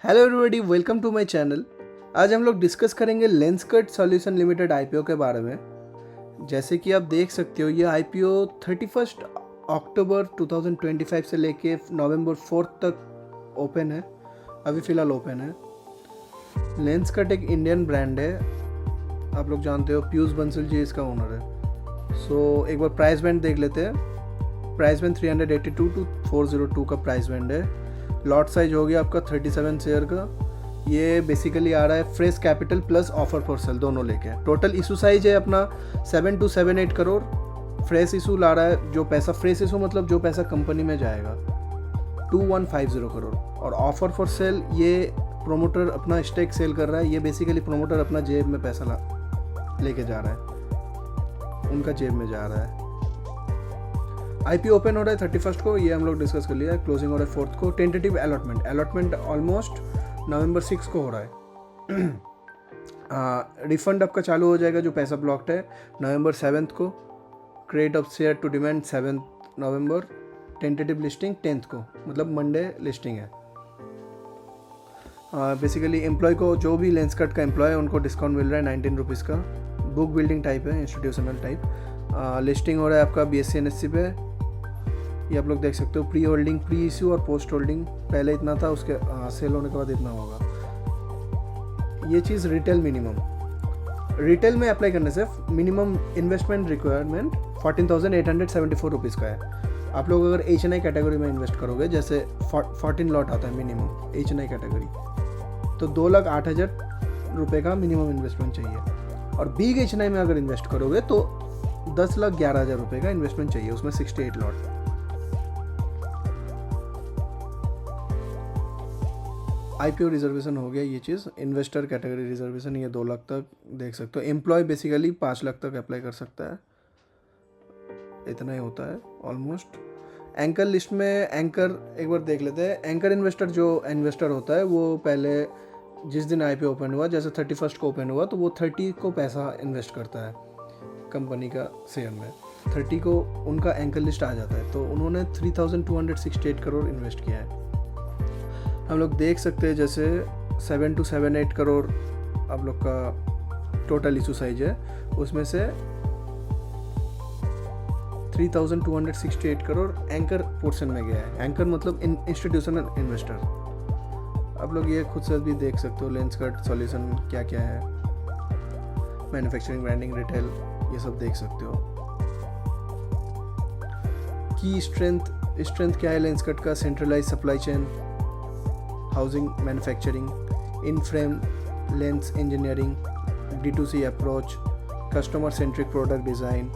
Hello everybody, welcome to my channel. आज हम लोग डिस्कस करेंगे लेंसकट सॉल्यूशन लिमिटेड आईपीओ के बारे में। जैसे कि आप देख सकते हो, ये आईपीओ 31 अक्टूबर 2025 से लेके नवंबर 4 तक ओपन है। अभी फ़िलहाल ओपन है। लेंसकट एक इंडियन ब्रांड है, आप लोग जानते हो। पीयूष बंसल जी इसका ओनर है। सो एक बार प्राइस बैंड देख लेते हैं। प्राइस बैंड 382 to 402 का प्राइस बैंड है। लॉट साइज हो गया आपका 37 शेयर का। ये बेसिकली आ रहा है fresh capital plus offer for sale दोनों लेके। टोटल इशू साइज है अपना 7 to 7-8 करोड़। फ्रेश इशू ला रहा है, जो पैसा फ्रेश इशू मतलब जो पैसा कंपनी में जाएगा 2150 करोड़। और ऑफर फॉर सेल ये प्रोमोटर अपना स्टेक सेल कर रहा है। ये बेसिकली प्रोमोटर अपना जेब में पैसा लेके जा रहा है, उनका जेब में जा रहा है। आईपीओ ओपन हो रहा है 31 को, ये हम लोग डिस्कस कर लिया है। क्लोजिंग हो रहा है 4 को। टेंटेटिव अलॉटमेंट ऑलमोस्ट नवंबर 6 को हो रहा है। रिफंड आपका चालू हो जाएगा जो पैसा ब्लॉक्ड है नवंबर 7 को। Credit of share to demand 7 November. Tentative listing 10 को, मतलब मंडे लिस्टिंग है। बेसिकली एम्प्लॉय को, जो भी लेंसकट का एम्प्लॉय है उनको डिस्काउंट मिल रहा है 19 रुपीज़ का। बुक बिल्डिंग टाइप है, इंस्टीट्यूशनल टाइप। लिस्टिंग हो रहा है आपका BSE NSE पे। ये आप लोग देख सकते हो। प्री होल्डिंग, प्री इश्यू और पोस्ट होल्डिंग पहले इतना था, उसके सेल होने के बाद इतना होगा। ये चीज़ रिटेल मिनिमम, रिटेल में अप्लाई करने से मिनिमम इन्वेस्टमेंट रिक्वायरमेंट 14,874 रुपीज़ का है। आप लोग अगर HNI कैटेगरी में इन्वेस्ट करोगे, जैसे 14 लॉट आता है मिनिमम HNI कैटेगरी, तो 2,08,000 रुपये का मिनिमम इन्वेस्टमेंट चाहिए। और बिग HNI में अगर इन्वेस्ट करोगे तो 10,11,000 रुपये का इन्वेस्टमेंट चाहिए, उसमें 68 लॉट। आईपीओ रिजर्वेशन हो गया ये चीज़। इन्वेस्टर कैटेगरी रिजर्वेशन ये 2 लाख तक देख सकते हो। एम्प्लॉय बेसिकली 5 लाख तक अप्लाई कर सकता है, इतना ही होता है ऑलमोस्ट। एंकर लिस्ट में एंकर एक बार देख लेते हैं। एंकर इन्वेस्टर जो इन्वेस्टर होता है वो पहले जिस दिन आईपीओ ओपन हुआ, जैसे 31 को ओपन हुआ, तो वो 30 को पैसा इन्वेस्ट करता है कंपनी का शेयर में। 30 को उनका एंकर लिस्ट आ जाता है, तो उन्होंने 3,268 करोड़ इन्वेस्ट किया है। हम लोग देख सकते हैं जैसे 7 to 7-8 करोड़ आप लोग का टोटल इशू साइज है, उसमें से 3,268 करोड़ एंकर पोर्शन में गया है। एंकर मतलब इंस्टीट्यूशनल इन्वेस्टर। आप लोग ये खुद से भी देख सकते हो लेंसकट सॉल्यूशन क्या क्या है। मैन्युफैक्चरिंग, ब्रांडिंग, रिटेल, ये सब देख सकते हो। की स्ट्रेंथ क्या है लेंसकट का? Centralise supply chain, housing manufacturing, in frame lens engineering, D2C approach, customer centric product design,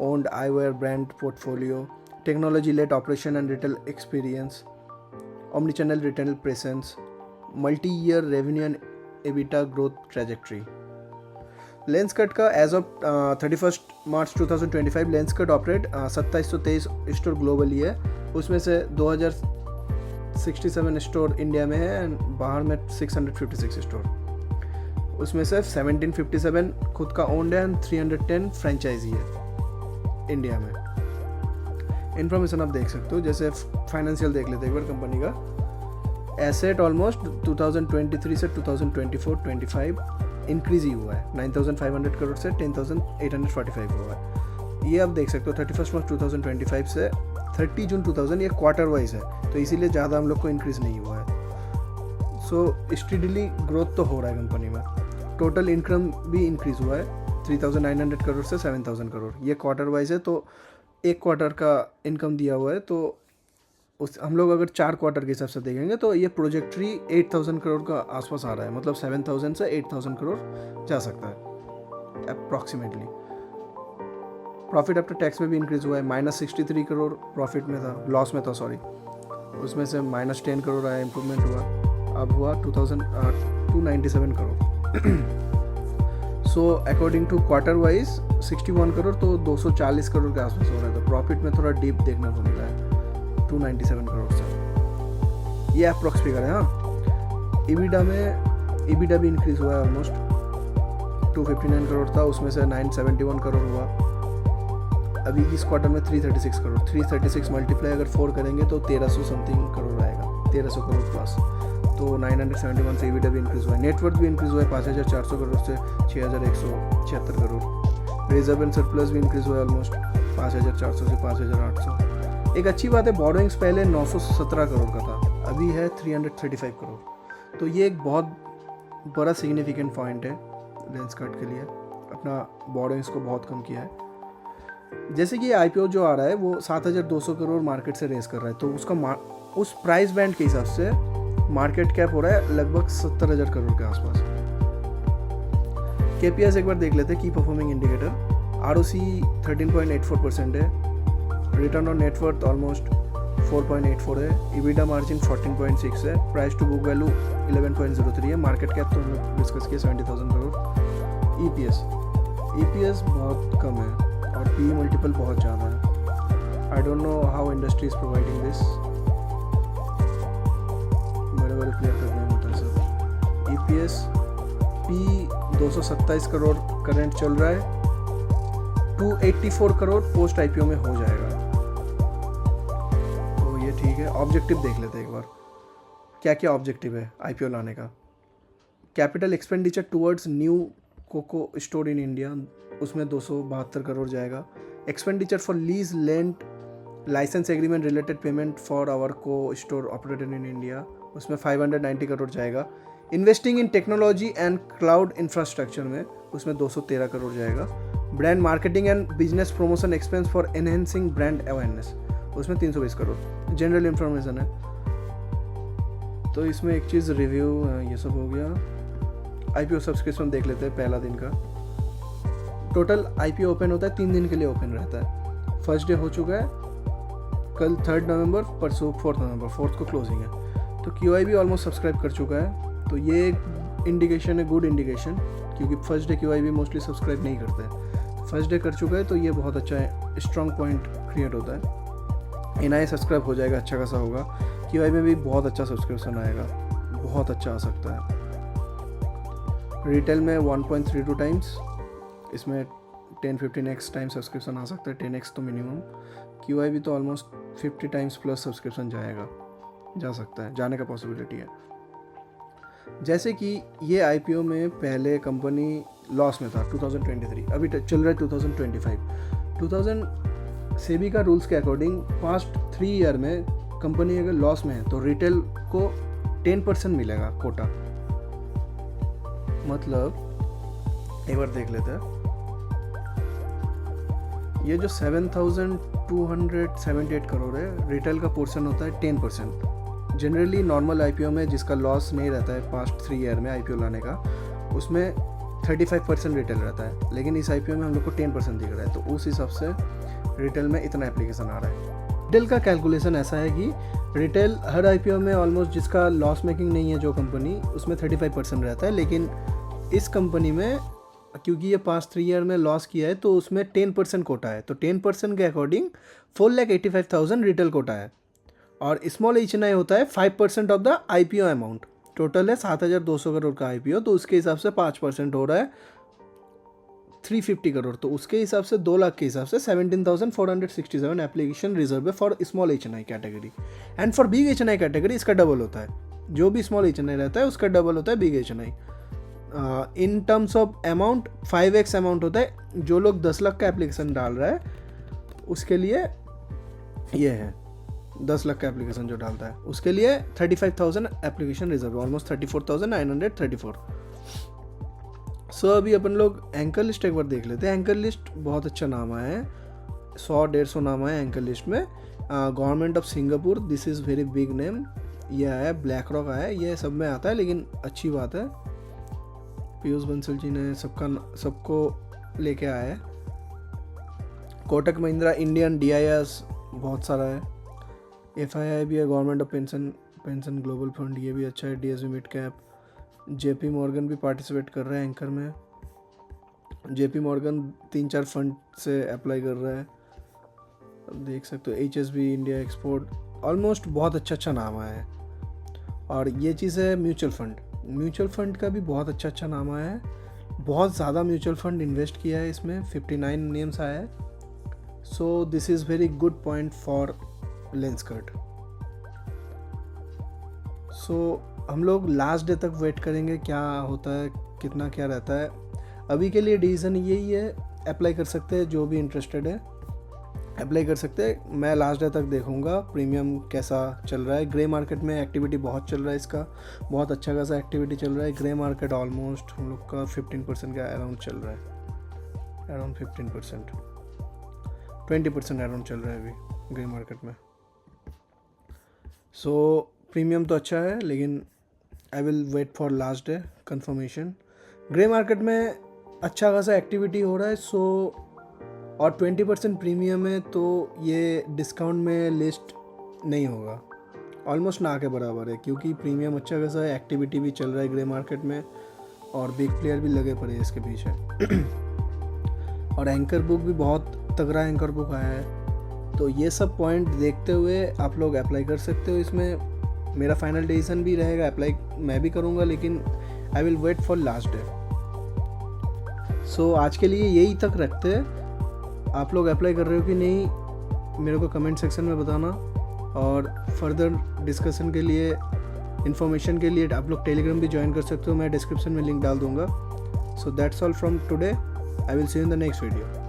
owned eyewear brand portfolio, technology led operation and retail experience, omnichannel retail presence, multi year revenue and EBITDA growth trajectory. Lenskart का as of 31 March 2025 Lenskart operate 2723 store globally है। उसमें से 2067 store India में है and बाहर में 656 store. उसमें से 1757 खुद का ओन्ड है एंड 310 फ्रेंचाइजी है इंडिया में। इन्फॉर्मेशन आप देख सकते हो। जैसे फाइनेंशियल देख लेते हैं एक बार कंपनी का। एसेट ऑलमोस्ट 2023 से 2024-25 इंक्रीज ही हुआ है। 9,500 करोड़ से 10,845 हुआ है। ये आप देख सकते हो 31 मार्च 2025 से 30 जून 2000, ये क्वार्टर वाइज है, तो इसीलिए ज़्यादा हम लोग को इंक्रीज़ नहीं हुआ है। सो स्टेडली ग्रोथ तो हो रहा है कंपनी में। टोटल इनकम भी इंक्रीज़ हुआ है 3,900 करोड़ से 7,000 करोड़। ये क्वार्टर वाइज है, तो एक क्वार्टर का इनकम दिया हुआ है। तो उस हम लोग अगर 4 क्वार्टर के हिसाब से देखेंगे तो ये प्रोजेक्ट्री 8,000 करोड़ का आसपास आ रहा है। मतलब 7,000 से 8,000 करोड़ जा सकता है अप्रॉक्सीमेटली। प्रॉफिट आफ्टर टैक्स में भी इंक्रीज हुआ है। -63 करोड़ प्रॉफिट में था, लॉस में था सॉरी, उसमें से -10 करोड़ आया, इम्प्रूवमेंट हुआ। अब हुआ 297 crore. So according to quarter wise 61 crore, तो 240 करोड़ के आसपास हो रहा है। तो प्रॉफिट में थोड़ा डीप देखने को मिला है 297 करोड़ से। ये अप्रॉक्स फिगर है। हाँ, EBITDA भी इंक्रीज हुआ है ऑलमोस्ट। 259 करोड़ था, उसमें से 971 करोड़ हुआ। अभी इस क्वार्टर में 336 करोड़। 336 मल्टीप्लाई अगर 4 करेंगे तो 1,300 समथिंग करोड़ आएगा, 1,300 करोड़ प्लस। तो 971 से EBITDA भी इंक्रीज़ हुआ है, नेटवर्थ भी इंक्रीज़ हुआ है 5,400 करोड़ से 6,176 करोड़, रिजर्व एंड सरप्लस भी इंक्रीज़ हुआ है ऑलमोस्ट 5,400 से 5,800। एक अच्छी बात है, बोरोइंग्स पहले 917 करोड़ का था, अभी है 335 करोड़। तो ये एक बहुत बड़ा सिग्निफिकेंट पॉइंट है लेंसकार्ट के लिए, अपना बोरोइंग्स को बहुत कम किया है। जैसे कि IPO जो आ रहा है वो 7,200 करोड़ मार्केट से रेस कर रहा है, तो उसका उस प्राइस बैंड के हिसाब से मार्केट कैप हो रहा है लगभग 70,000 करोड़ के आसपास। KPIs एक बार देख लेते हैं, की परफॉर्मिंग इंडिकेटर। ROC 13.84% है, रिटर्न ऑन नेटवर्थ ऑलमोस्ट 4.84 है, EBITDA मार्जिन 14.6 है, प्राइस टू बुक वैल्यू 11.03 है, मार्केट कैप तो हम लोग डिस्कस किया 70,000 करोड़। EPS बहुत कम है और PE मल्टीपल बहुत ज़्यादा है। I don't know how industry is providing this, बड़े बड़े प्लेयर का गेम होता है sir. EPS PE 227 crore current चल रहा है, 284 करोड़ पोस्ट IPO में हो जाएगा, तो ये ठीक है। ऑब्जेक्टिव देख लेते हैं एक बार, क्या क्या ऑब्जेक्टिव है IPO लाने का। Capital expenditure towards new coco store in India, उसमें 272 करोड़ जाएगा। Expenditure for lease land licence agreement related payment for our co store operated in India, उसमें 590 करोड़ जाएगा। Investing in technology and cloud infrastructure में उसमें 213 करोड़ जाएगा। Brand marketing and business promotion expense for enhancing brand awareness, उसमें 320 crore. General information है, तो इसमें एक चीज़ रिव्यू ये सब हो गया। IPO सब्सक्रिप्शन देख लेते हैं पहला दिन का। टोटल IPO ओपन होता है 3 दिन के लिए ओपन रहता है। फर्स्ट डे हो चुका है, कल 3 नवंबर, परसों 4 नवंबर, 4 को क्लोजिंग है। तो QI भी ऑलमोस्ट सब्सक्राइब कर चुका है, तो ये एक इंडिकेशन है, गुड इंडिकेशन, क्योंकि फर्स्ट डे QI भी मोस्टली सब्सक्राइब नहीं करते हैं। फर्स्ट डे कर चुका है तो ये बहुत अच्छा है, स्ट्रॉन्ग पॉइंट क्रिएट होता है। NI सब्सक्राइब हो जाएगा, अच्छा खासा होगा। QI में भी बहुत अच्छा सब्सक्रिप्शन आएगा, बहुत अच्छा आ सकता है। रिटेल में 1.32 टाइम्स, इसमें 10-15x टाइम सब्सक्रिप्शन आ सकता है, 10x तो मिनिमम। QI भी तो ऑलमोस्ट 50 टाइम्स प्लस सब्सक्रिप्शन जा सकता है, जाने का पॉसिबिलिटी है। जैसे कि ये IPO में पहले कंपनी लॉस में था 2023, अभी चल रहा है 2025। सेबी का रूल्स के अकॉर्डिंग पास्ट 3 ईयर में कंपनी अगर लॉस में है तो रिटेल को 10% मिलेगा कोटा। मतलब एक बार देख लेते हैं, ये जो 7,278 करोड़ है, रिटेल का पोर्शन होता है 10%। जनरली नॉर्मल IPO में जिसका लॉस नहीं रहता है पास्ट 3 ईयर में IPO लाने का, उसमें 35% रिटेल रहता है, लेकिन इस IPO में हम लोग को 10% दिख रहा है, तो उस हिसाब से रिटेल में इतना एप्लीकेशन आ रहा है। रिटेल का कैलकुलेशन ऐसा है कि रिटेल हर IPO में ऑलमोस्ट जिसका लॉस मेकिंग नहीं है जो कंपनी, उसमें 35% रहता है, लेकिन इस कंपनी में क्योंकि ये पास्ट 3 ईयर में लॉस किया है तो उसमें 10% कोटा है, तो 10% के अकॉर्डिंग 4,85,000 रिटेल कोटा है, और स्मॉल HNI होता है 5% of the IPO amount. Total है 7,200 करोड़ का IPO, तो उसके हिसाब से 5% हो रहा है 350 करोड़, तो उसके हिसाब से 2 लाख के हिसाब से 17,467 एप्लीकेशन रिजर्व है for small HNI category. And for big HNI category इसका डबल होता है, जो भी स्मॉल HNI रहता है उसका डबल होता है big HNI। In terms of amount 5x amount होता है, जो लोग 10 लाख का एप्लीकेशन डाल रहा है उसके लिए ये है 10 लाख का एप्लीकेशन जो डालता है उसके लिए 35,000 एप्लीकेशन रिजर्व, ऑलमोस्ट 34,934। सो अभी अपन लोग एंकर लिस्ट एक बार देख लेते हैं। एंकर लिस्ट बहुत अच्छा नाम आया है, 100-150 नाम आया एंकर लिस्ट में। Government of Singapore, this is very big name, ये आया। ब्लैक रॉक आया, ये सब में आता है, लेकिन अच्छी बात है पीयूष बंसल जी ने सबको लेके आया है। कोटक महिंद्रा, इंडियन DIS बहुत सारा है। FII भी है, government of pension global fund, ये भी अच्छा है। DSB mid cap, JP Morgan भी पार्टिसिपेट कर रहा है एंकर में। JP मॉर्गन 3-4 फंड से अप्लाई कर रहा है, अब देख सकते हो। HSB इंडिया एक्सपोर्ट, ऑलमोस्ट बहुत अच्छा नाम आया है। और ये चीज़ है म्यूचुअल फंड का भी बहुत अच्छा नाम आया है, बहुत ज़्यादा म्यूचुअल फंड इन्वेस्ट किया है इसमें, 59 नेम्स आया है। So this is very good point for Lenskart. So हम लोग लास्ट डे तक वेट करेंगे क्या होता है, कितना क्या रहता है। अभी के लिए डिसीजन यही है, अप्लाई कर सकते हैं, जो भी इंटरेस्टेड है अप्लाई कर सकते हैं। मैं लास्ट डे तक देखूंगा प्रीमियम कैसा चल रहा है। ग्रे मार्केट में एक्टिविटी बहुत चल रहा है, इसका बहुत अच्छा खासा एक्टिविटी चल रहा है। ग्रे मार्केट ऑलमोस्ट हम लोग का 15% का अराउंड चल रहा है, अराउंड 15%, 20% अराउंड चल रहा है अभी ग्रे मार्केट में। सो प्रीमियम तो अच्छा है, लेकिन I will wait for last day confirmation. Grey market में अच्छा खासा एक्टिविटी हो रहा है, सो और 20% प्रीमियम है, तो ये डिस्काउंट में लिस्ट नहीं होगा, ऑलमोस्ट ना के बराबर है, क्योंकि प्रीमियम अच्छा खासा है, एक्टिविटी भी चल रहा है ग्रे मार्केट में और बिग प्लेयर भी लगे पड़े हैं इसके पीछे। और एंकर बुक भी बहुत तगड़ा एंकर बुक आया है। तो ये सब पॉइंट देखते हुए आप लोग अप्लाई कर सकते हो इसमें। मेरा फाइनल डिसीजन भी रहेगा, अप्लाई मैं भी करूँगा, लेकिन I will wait for last day. So आज के लिए यही तक रखते हैं। आप लोग अप्लाई कर रहे हो कि नहीं मेरे को कमेंट सेक्शन में बताना, और फर्दर डिस्कशन के लिए, इन्फॉर्मेशन के लिए आप लोग टेलीग्राम भी ज्वाइन कर सकते हो, मैं डिस्क्रिप्शन में लिंक डाल दूँगा। So that's all from today, I will see you in the next video.